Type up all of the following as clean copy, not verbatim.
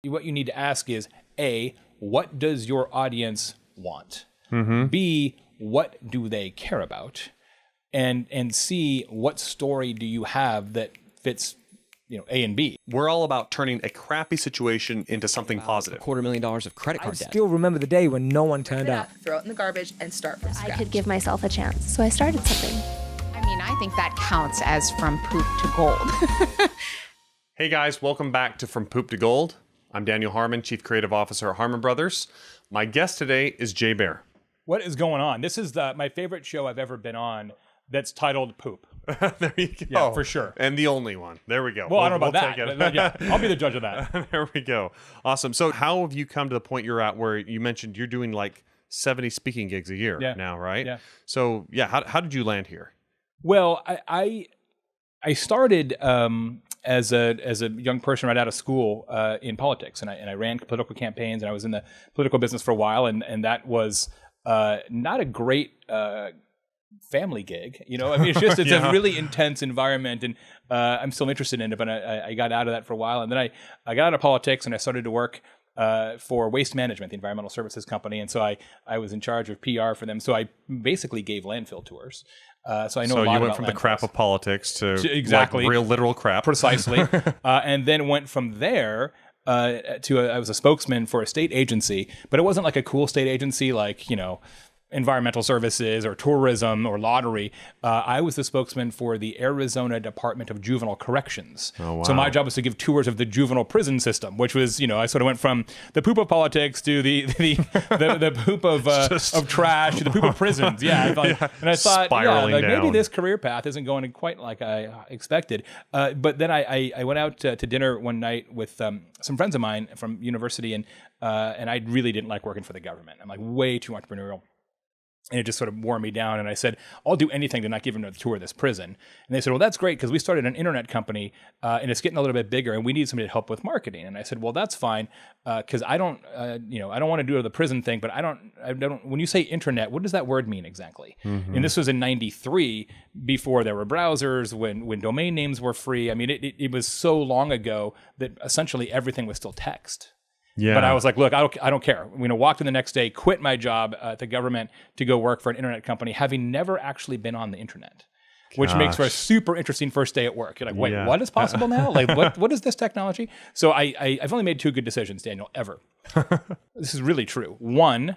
what you need to ask is, A, what does your audience want? B, what do they care about? And C, what story do you have that fits, A and B? We're all about turning a crappy situation into something positive. $250,000 of credit card I debt. still remember the day when no one turned up. Throw it in the garbage and start from scratch. I could give myself a chance, so I started something. I mean, I think that counts as from poop to gold. Hey guys, welcome back to From Poop to Gold. I'm Daniel Harmon, Chief Creative Officer at Harmon Brothers. My guest today is Jay Baer. What is going on? This is my favorite show I've ever been on that's titled Poop. There you go. Yeah, for sure. And the only one. There we go. Well, I don't know about take that. it. Yeah, I'll be the judge of that. There we go. Awesome. So how have you come to the point you're at where you mentioned you're doing like 70 speaking gigs a year now, right? Yeah. So how did you land here? Well, I started as a young person right out of school in politics, and I ran political campaigns, and I was in the political business for a while, and that was not a great family gig. I mean, it's a really intense environment, and I'm still interested in it, but I got out of that for a while, and then I got out of politics, and I started to work for Waste Management, the environmental services company, and so I was in charge of PR for them. So I basically gave landfill tours. So I know a lot about. So you went from the crap of politics to exactly like real literal crap. Precisely, and then went from there to I was a spokesman for a state agency, but it wasn't like a cool state agency like environmental services or tourism or lottery. I was the spokesman for the Arizona Department of Juvenile Corrections. Oh, wow. So my job was to give tours of the juvenile prison system, which was, I sort of went from the poop of politics to the poop of trash to the poop of prisons. Yeah. And I thought, spiraling maybe down. this career path isn't going quite like I expected. But then I went out to dinner one night with some friends of mine from university, and I really didn't like working for the government. I'm like way too entrepreneurial. And it just sort of wore me down. And I said, I'll do anything to not give them a tour of this prison. And they said, well, that's great, because we started an internet company and it's getting a little bit bigger and we need somebody to help with marketing. And I said, well, that's fine, because I don't want to do the prison thing, but I don't, when you say internet, what does that word mean exactly? Mm-hmm. And this was in 93, before there were browsers, when domain names were free. I mean, it was so long ago that essentially everything was still text. Yeah. But I was like, look, I don't care. Walked in the next day, quit my job at the government to go work for an internet company, having never actually been on the internet, which makes for a super interesting first day at work. You're like, wait, what is possible now? Like, what is this technology? So I've only made two good decisions, Daniel, ever. This is really true. One,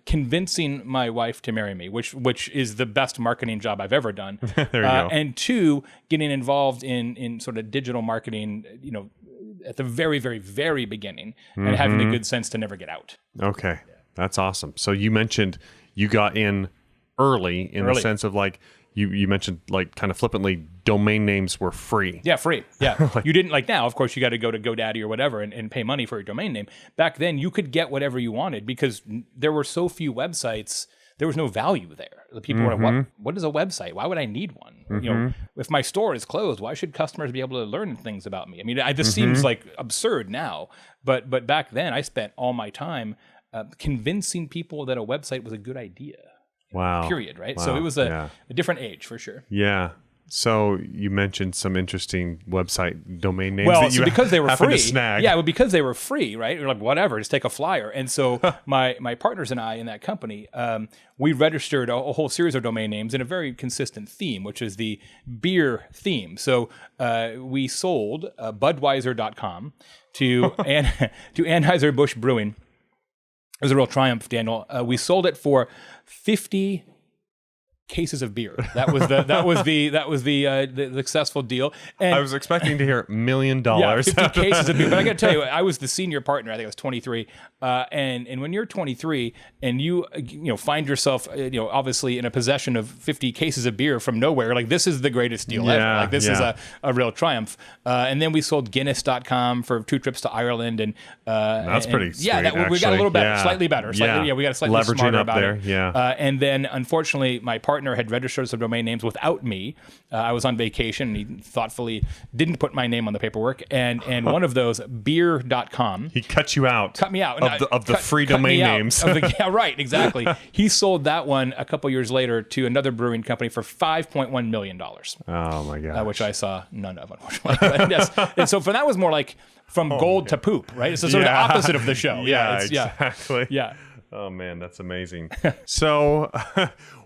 convincing my wife to marry me, which is the best marketing job I've ever done. There you go. And two, getting involved in sort of digital marketing, at the very, very, very beginning, and having the good sense to never get out. Okay. That's awesome. So you mentioned you got in early the sense of like, you mentioned like kind of flippantly, domain names were free. Yeah, free. Yeah. You didn't like now, of course, you got to go to GoDaddy or whatever and pay money for your domain name. Back then, you could get whatever you wanted because there were so few websites. There was no value there. The people were like, what is a website? Why would I need one? If my store is closed, why should customers be able to learn things about me? I mean, this seems like absurd now, but back then I spent all my time convincing people that a website was a good idea. Wow. Period, right? Wow. So it was a different age for sure. Yeah. So you mentioned some interesting website domain names. Well, because they were free. To snag. Yeah, well, because they were free, right? You're like, whatever, just take a flyer. And so my partners and I in that company, we registered a whole series of domain names in a very consistent theme, which is the beer theme. So we sold Budweiser.com to Anheuser-Busch Brewing. It was a real triumph, Daniel. We sold it for 50 cases of beer. That was the successful deal. And I was expecting to hear $1 million. Yeah, 50 cases of beer. But I got to tell you, I was the senior partner. I think I was 23. And when you're 23 and you find yourself obviously in a possession of 50 cases of beer from nowhere, like this is the greatest deal ever. Like this is a real triumph. And then we sold Guinness.com for 2 trips to Ireland, and that's pretty sweet. Yeah, we got a little better, slightly better. We got a slightly leveraging smarter up about there. it. Yeah. And then unfortunately, my partner partner had registered some domain names without me. I was on vacation, and he thoughtfully didn't put my name on the paperwork. And one of those, Baer.com. He cut you out. Cut me out. Of the free domain names. Yeah, right, exactly. He sold that one a couple years later to another brewing company for $5.1 million. Oh my gosh. Which I saw none of, unfortunately. But yes. And so for that was more like from gold to poop, right? It's sort of the opposite of the show. Yeah, exactly. Yeah. Oh man, that's amazing. So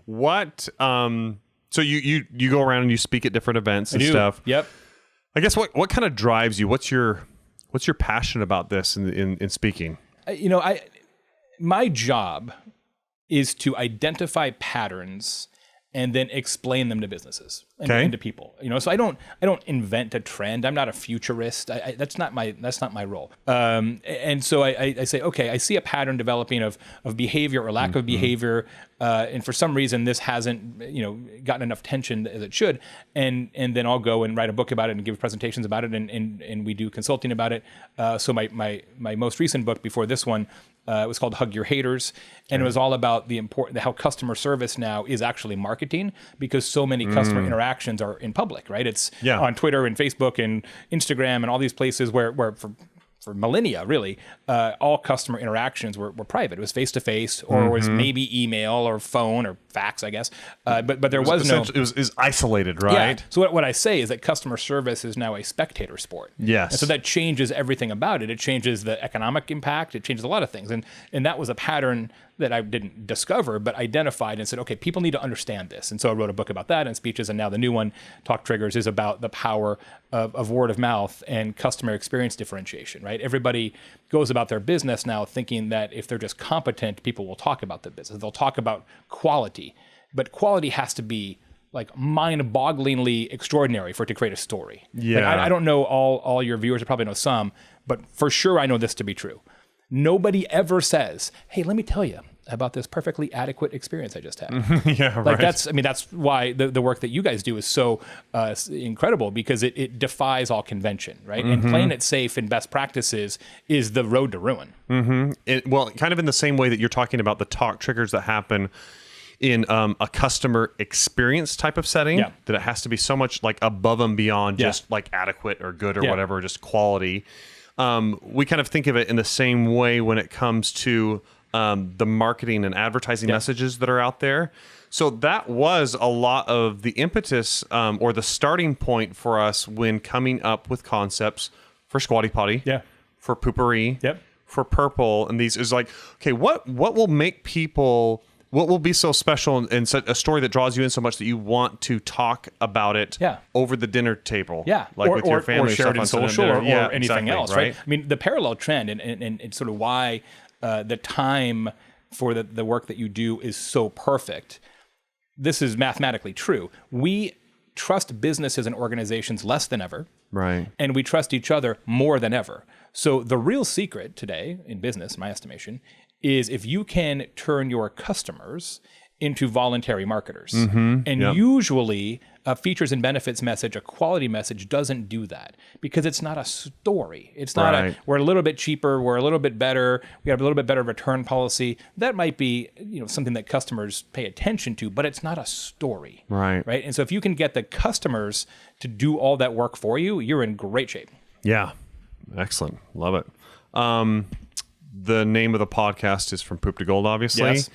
what so you go around and you speak at different events and stuff. Yep. I guess what kind of drives you? What's your passion about this in speaking? My job is to identify patterns and then explain them to businesses and to people. So I don't invent a trend. I'm not a futurist. That's not my role. And so I say, okay, I see a pattern developing of behavior or lack of behavior, and for some reason this hasn't gotten enough attention as it should, and then I'll go and write a book about it and give presentations about it, and we do consulting about it. So my most recent book before this one. It was called Hug Your Haters, and it was all about how customer service now is actually marketing, because so many customer interactions are in public, right? It's on Twitter and Facebook and Instagram and all these places where for millennia, really, all customer interactions were private. It was face-to-face, or it was maybe email or phone or fax, I guess. But there was no... It was isolated, right? Yeah. So what I say is that customer service is now a spectator sport. Yes. And so that changes everything about it. It changes the economic impact. It changes a lot of things. And that was a pattern that I didn't discover, but identified and said, okay, people need to understand this. And so I wrote a book about that and speeches. And now the new one, Talk Triggers, is about the power of word of mouth and customer experience differentiation, right? Everybody goes about their business now thinking that if they're just competent, people will talk about the business. They'll talk about quality, but quality has to be like mind-bogglingly extraordinary for it to create a story. Yeah. Like, I don't know all your viewers, I probably know some, but for sure I know this to be true. Nobody ever says, hey, let me tell you about this perfectly adequate experience I just had. Yeah, right. Like that's why the work that you guys do is so incredible, because it defies all convention, right? And playing it safe and best practices is the road to ruin. Well, kind of in the same way that you're talking about the talk triggers that happen in a customer experience type of setting, that it has to be so much like above and beyond just like adequate or good or whatever, just quality. We kind of think of it in the same way when it comes to the marketing and advertising messages that are out there. So that was a lot of the impetus or the starting point for us when coming up with concepts for Squatty Potty, for Poopery, for Purple. And these is like, okay, what will make people... What will be so special and a story that draws you in so much that you want to talk about it over the dinner table? Like with your family, or share it in social or anything exactly, else, right? I mean, the parallel trend and it's sort of why the time for the work that you do is so perfect. This is mathematically true. We trust businesses and organizations less than ever. Right. And we trust each other more than ever. So the real secret today in business, in my estimation, is if you can turn your customers into voluntary marketers. And usually a features and benefits message, a quality message, doesn't do that, because it's not a story. It's not we're a little bit cheaper, we're a little bit better, we have a little bit better return policy. That might be something that customers pay attention to, but it's not a story. Right. And so if you can get the customers to do all that work for you, you're in great shape. Yeah. Excellent. Love it. The name of the podcast is From Poop to Gold, obviously. Yes.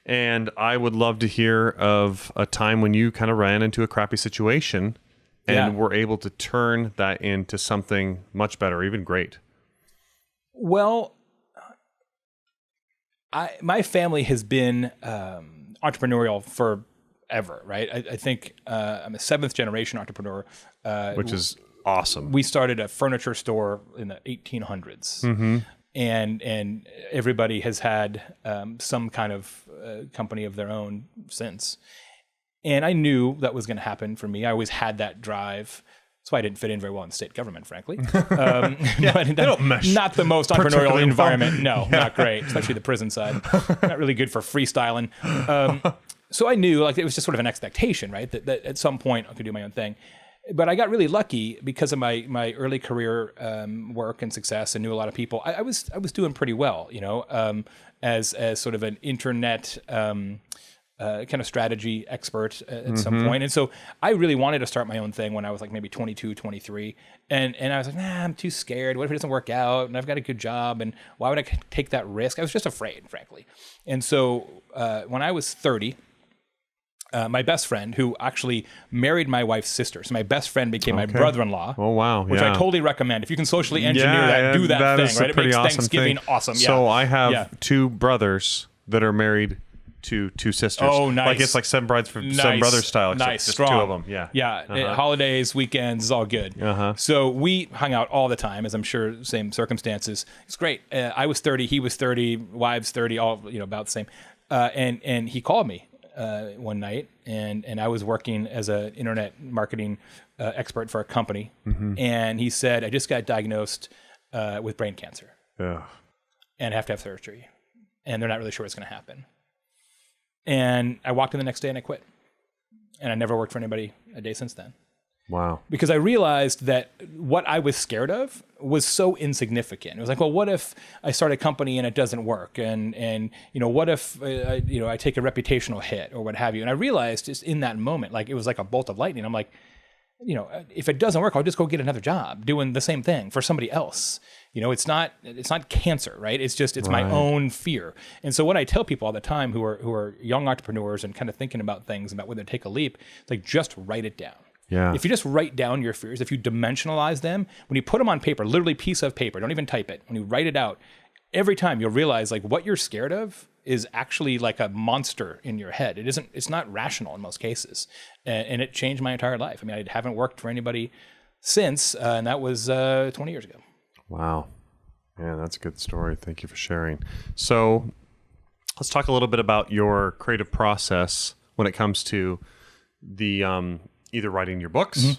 And I would love to hear of a time when you kind of ran into a crappy situation and were able to turn that into something much better, even great. Well, my family has been entrepreneurial forever, right? I think I'm a 7th generation entrepreneur. Which is awesome. We started a furniture store in the 1800s. And everybody has had some kind of company of their own since. And I knew that was going to happen for me. I always had that drive. That's why I didn't fit in very well in the state government, frankly. But they don't mesh not the most entrepreneurial environment. No, not great, especially the prison side. Not really good for freestyling. So I knew, like, it was just sort of an expectation, right? That at some point I could do my own thing. But I got really lucky because of my early career work and success, and knew a lot of people. I was doing pretty well, as sort of an internet kind of strategy expert at some point. And so I really wanted to start my own thing when I was like maybe 22, 23. And I was like, I'm too scared. What if it doesn't work out? And I've got a good job. And why would I take that risk? I was just afraid, frankly. And so when I was 30, my best friend, who actually married my wife's sister, so my best friend became my brother-in-law. Oh, wow. Which I totally recommend. If you can socially engineer that, do that thing, right? It makes Thanksgiving awesome. So I have two brothers that are married to two sisters. Oh, nice. Like it's like seven brides for seven brothers style. Nice, just strong. two of them. Yeah. Yeah. Holidays, weekends, all good. So we hung out all the time, as I'm sure, same circumstances. It's great. I was 30, he was 30, wives 30, all about the same. And he called me one night, and I was working as an internet marketing expert for a company, and he said, I just got diagnosed with brain cancer, and I have to have surgery, and they're not really sure what's going to happen. And I walked in the next day and I quit, and I never worked for anybody a day since then. Wow. Because I realized that what I was scared of was so insignificant. It was like, well, what if I start a company and it doesn't work? And what if I take a reputational hit or what have you? And I realized just in that moment, like it was like a bolt of lightning. I'm like, if it doesn't work, I'll just go get another job doing the same thing for somebody else. It's not cancer, right? It's my own fear. And so what I tell people all the time who are young entrepreneurs and kind of thinking about things, about whether to take a leap, like just write it down. Yeah. If you just write down your fears, if you dimensionalize them, when you put them on paper, literally piece of paper, don't even type it. When you write it out, every time you'll realize like what you're scared of is actually like a monster in your head. It's not rational in most cases. And it changed my entire life. I mean, I haven't worked for anybody since, and that was 20 years ago. Wow. Yeah, that's a good story. Thank you for sharing. So let's talk a little bit about your creative process when it comes to the either writing your books,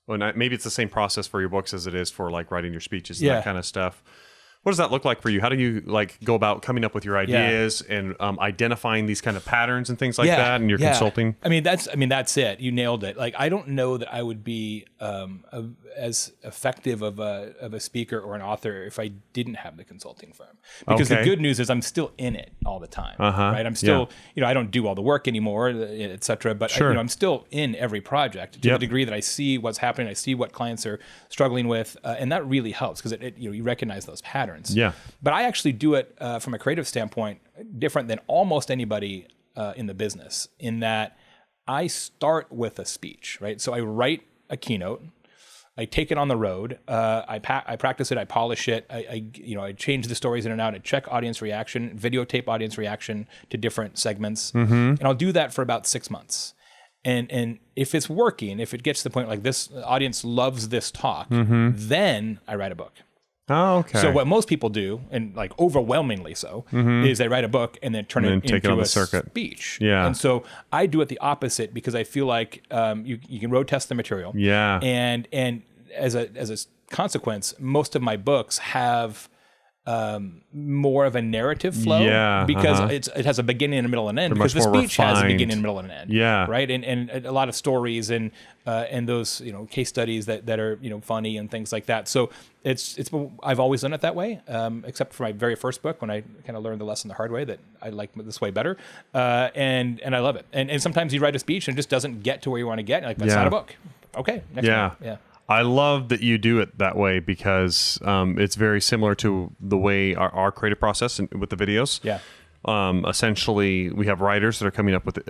or maybe it's the same process for your books as it is for like writing your speeches and that kind of stuff. What does that look like for you? How do you like go about coming up with your ideas and identifying these kind of patterns and things like that in your consulting? I mean, that's it. You nailed it. Like, I don't know that I would be as effective of a speaker or an author if I didn't have the consulting firm. Because the good news is I'm still in it all the time, right? I'm still, I don't do all the work anymore, et cetera, but I'm still in every project to the degree that I see what's happening. I see what clients are struggling with, and that really helps because you recognize those patterns. Yeah. But I actually do it from a creative standpoint different than almost anybody in the business, in that I start with a speech, right? So I write a keynote, I take it on the road, I practice it, I polish it, I change the stories in and out, I check audience reaction, videotape audience reaction to different segments, and I'll do that for about 6 months. And if it's working, if it gets to the point like this audience loves this talk, then I write a book. Oh, okay. So what most people do, and like overwhelmingly so, is they write a book and then turn it into a speech. Yeah. And so I do it the opposite because I feel like you can road test the material. Yeah. And as a consequence, most of my books have more of a narrative flow because it has a beginning and a middle and end. Because the speech has a beginning, middle, and an end. Yeah. Right. And a lot of stories and those case studies that are funny and things like that. So it's I've always done it that way, except for my very first book when I kind of learned the lesson the hard way that I like this way better, and I love it. And sometimes you write a speech and it just doesn't get to where you want to get. Like, that's not a book. Okay. Next one. Yeah. I love that you do it that way because it's very similar to the way our creative process with the videos. Yeah. Essentially, we have writers that are coming up with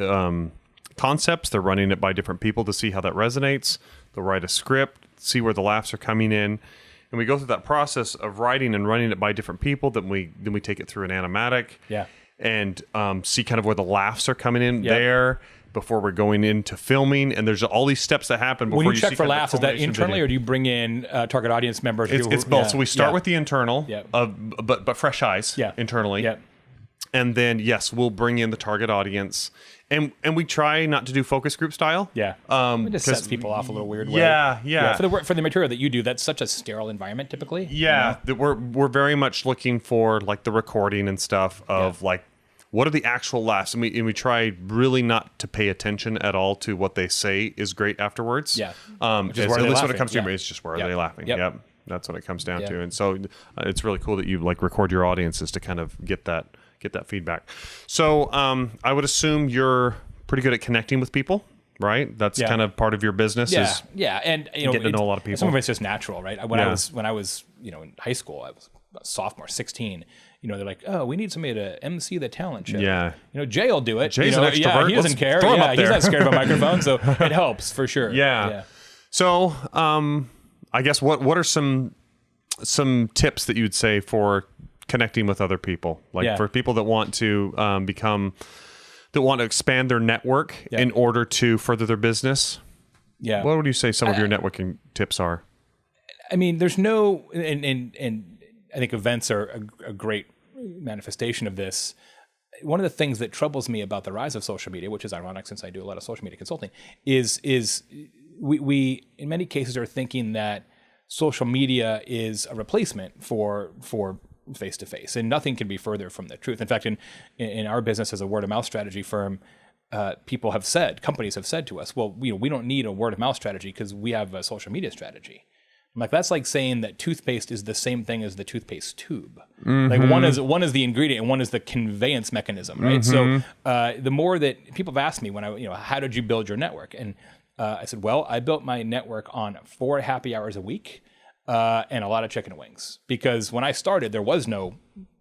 concepts. They're running it by different people to see how that resonates. They'll write a script, see where the laughs are coming in. And we go through that process of writing and running it by different people. Then we take it through an animatic. Yeah. And see kind of where the laughs are coming in there before we're going into filming, and there's all these steps that happen before when you check for laughs. Is that internally, or do you bring in target audience members? It's both. So we start with the internal, but fresh eyes internally. Yeah. And then we'll bring in the target audience, and we try not to do focus group style. Yeah. It just sets people off a little weird way. Yeah. For the material that you do, that's such a sterile environment typically. Yeah. That we're very much looking for like the recording and stuff of like, what are the actual laughs? And we try really not to pay attention at all to what they say is great afterwards. Yeah. At least when it comes to it's just where are they laughing? Yep. That's what it comes down to. And so it's really cool that you like record your audiences to kind of get that get that feedback. So I would assume you're pretty good at connecting with people, right? That's kind of part of your business. Yeah, and getting to know a lot of people. Some of it's just natural, right? When I was in high school, I was a sophomore, 16. They're like, oh, we need somebody to MC the talent show. Yeah. Jay will do it. Jay's an extrovert. Yeah, he doesn't care. Yeah, he's not scared of a microphone, so it helps for sure. Yeah. So, I guess what are some tips that you'd say for connecting with other people, like for people that want to that want to expand their network in order to further their business? Yeah. What would you say some of your networking tips are? I mean, there's no, and I think events are a great manifestation of this. One of the things that troubles me about the rise of social media, which is ironic since I do a lot of social media consulting, is we in many cases are thinking that social media is a replacement for face-to-face, and nothing can be further from the truth. In fact, in our business as a word-of-mouth strategy firm, companies have said to us, well, we don't need a word-of-mouth strategy because we have a social media strategy. I'm like, that's like saying that toothpaste is the same thing as the toothpaste tube. Like one is the ingredient and one is the conveyance mechanism, right? So the more that people have asked me when how did you build your network? And I said, well, I built my network on 4 happy hours a week and a lot of chicken wings. Because when I started, there was no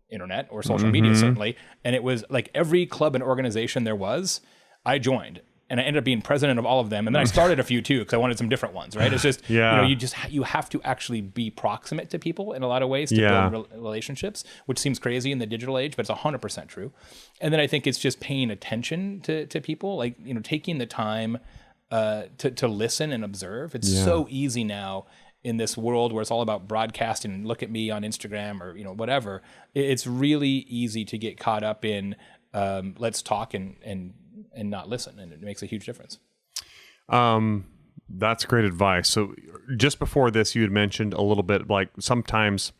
internet or social media, certainly. And it was like every club and organization there was, I joined. And I ended up being president of all of them. And then I started a few too, because I wanted some different ones, right? It's just, you have to actually be proximate to people in a lot of ways to build relationships, which seems crazy in the digital age, but it's 100% true. And then I think it's just paying attention to people, like, taking the time to listen and observe. It's so easy now in this world where it's all about broadcasting and look at me on Instagram or, whatever. It's really easy to get caught up in let's talk and not listen, and it makes a huge difference. That's great advice. So just before this, you had mentioned a little bit, like sometimes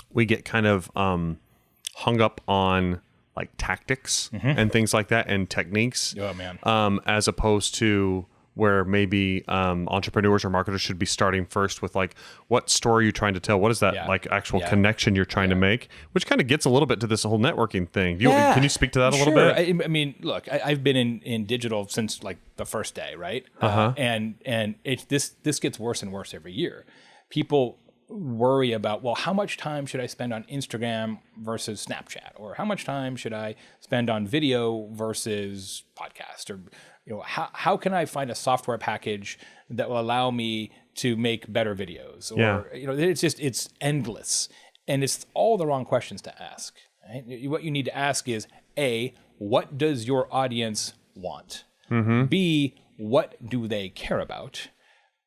we get kind of hung up on like tactics and things like that and techniques. Oh man. As opposed to where maybe entrepreneurs or marketers should be starting first with like, what story are you trying to tell? What is that like actual connection you're trying to make? Which kind of gets a little bit to this whole networking thing. Can you speak to that a little bit? I mean, look, I've been in digital since like the first day, right? And this gets worse and worse every year. People worry about, well, how much time should I spend on Instagram versus Snapchat? Or how much time should I spend on video versus podcast? Or how can I find a software package that will allow me to make better videos? Or it's endless, and it's all the wrong questions to ask. Right? What you need to ask is A, what does your audience want? B, what do they care about?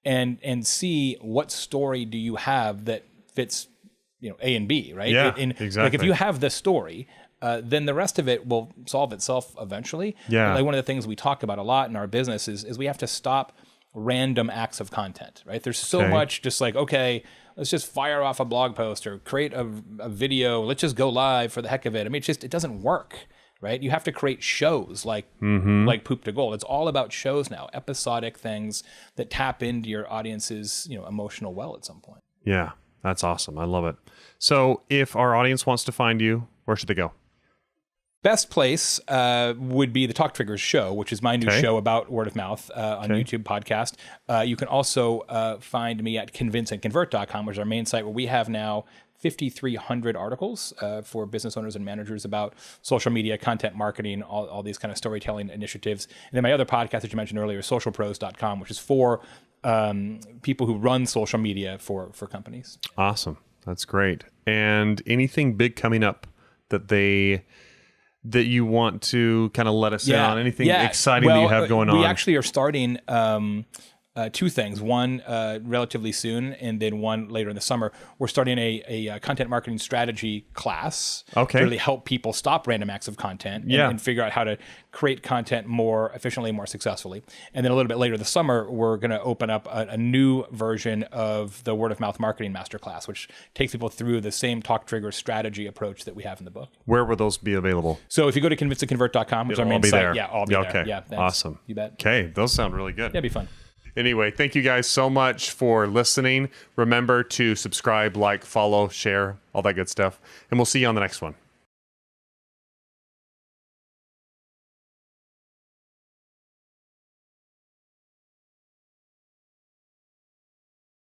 And C, what story do you have that fits A and B, right? Yeah, exactly. Like if you have the story, then the rest of it will solve itself eventually. Yeah. Like one of the things we talk about a lot in our business is we have to stop random acts of content, right? There's so much just like, okay, let's just fire off a blog post or create a video. Let's just go live for the heck of it. I mean, it doesn't work, right? You have to create shows like Poop to Gold. It's all about shows now, episodic things that tap into your audience's, emotional well at some point. Yeah, that's awesome. I love it. So if our audience wants to find you, where should they go? Best place would be the Talk Triggers show, which is my new show about word of mouth on YouTube podcast. You can also find me at convinceandconvert.com, which is our main site where we have now 5,300 articles for business owners and managers about social media, content marketing, all these kind of storytelling initiatives. And then my other podcast that you mentioned earlier is socialpros.com, which is for people who run social media for companies. Awesome. That's great. And anything big coming up that you want to kind of let us in on? Anything exciting that you have going on? We actually are starting 2 things. One relatively soon, and then one later in the summer. We're starting a content marketing strategy class to really help people stop random acts of content and figure out how to create content more efficiently, more successfully. And then a little bit later this summer, we're going to open up a new version of the word of mouth marketing masterclass, which takes people through the same Talk Trigger strategy approach that we have in the book. Where will those be available? So if you go to convinceandconvert.com, which is our main site, I'll be there. Okay. Yeah, thanks. Awesome. You bet. Okay, those sound really good. Yeah, it'd be fun. Anyway, thank you guys so much for listening. Remember to subscribe, like, follow, share, all that good stuff. And we'll see you on the next one.